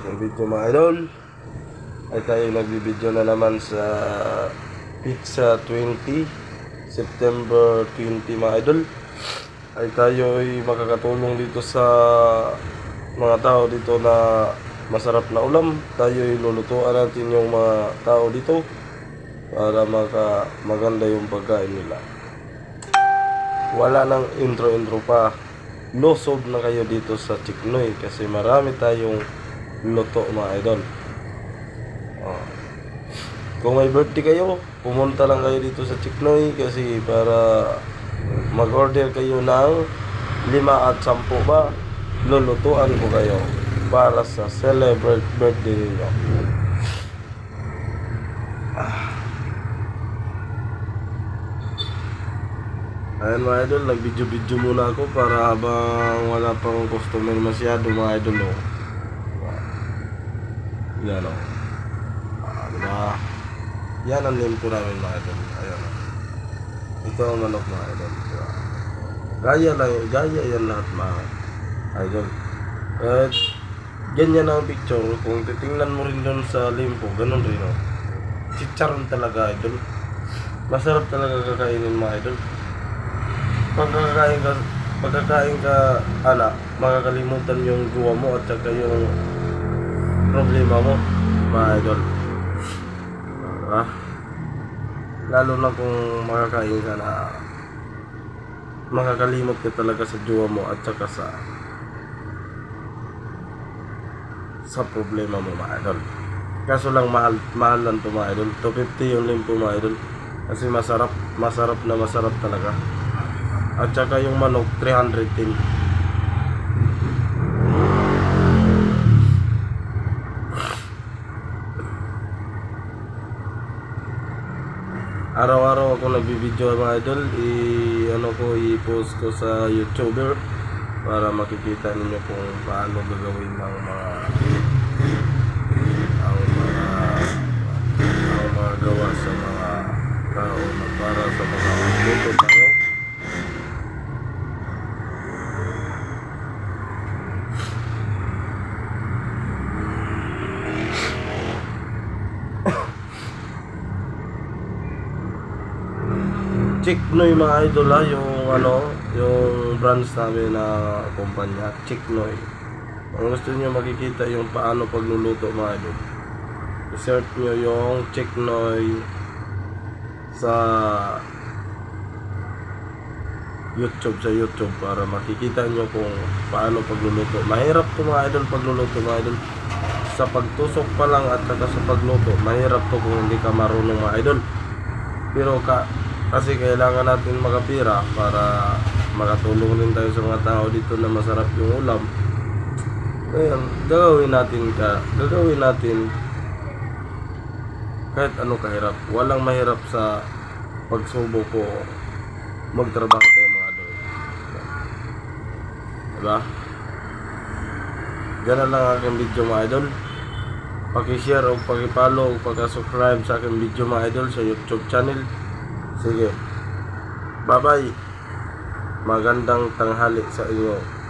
Yung video mga idol ay tayo nagbibideo na naman sa Pizza 20 September 20 mga idol. Ay tayo ay makakatulong dito sa mga tao dito na masarap na ulam. Tayo ay lulutuan natin yung mga tao dito para maganda yung pagkain nila. Wala nang intro pa, losob na kayo dito sa Chiknoy kasi marami tayong luto mga idol. Kung may birthday kayo, pumunta lang kayo dito sa Chiknoy kasi para mag-order kayo ng 5 at 10 ba, lulutuan ko kayo para sa celebrate birthday ninyo. Ayan mga idol, nag-video muna ako para habang wala pang customer masyado mga idol. Yan o. Diba? Yan ang name ko namin mga idol. Ayan o. Ito ang manok mga idol. Diba? Gaya yan lahat mga idol. At ganyan ang picture. Kung titingnan mo rin doon sa limpo, ganun rin o. Chicharon talaga idol. Masarap talaga kakainin mga idol. Pagkakain ka, makakalimutan yung jowa mo at saka yung problema mo, mga idol. Lalo na kung makakain ka na makakalimot ka talaga sa jowa mo at saka sa problema mo, mga idol. Kaso lang mahal lang to mga idol. 250 yung limpo mga idol. Kasi masarap talaga. At saka yung manok 310. Araw-araw ako nagbibideo mga idol. I-post ko sa YouTuber para makikita ninyo kung paano gagawin ng mga gawa sa mga tao na para sa mga luto tayo. Chiknoy mga idol yung branch namin na kumpanya, Chiknoy. Kung gusto niyo makikita yung paano pagluluto mga idol, i-search nyo yung Chiknoy sa YouTube para makikita nyo kung paano pagluluto. Mahirap to mga idol pagluluto mga idol. Sa pagtusok pa lang at saka sa pagluto, mahirap to kung hindi ka marunong mga idol. Pero kasi kailangan natin makapira para makatulong rin tayo sa mga tao dito na masarap yung ulam. Ngayon, gagawin natin kahit ano kahirap. Walang mahirap sa pagsubok ko magtrabaho tayo mga idol. Diba? Ganun lang aking video mga idol. Paki-share o paki-follow o paki-subscribe sa aking video mga idol sa YouTube channel. Sige. Bye-bye. Magandang tanghali sa inyo.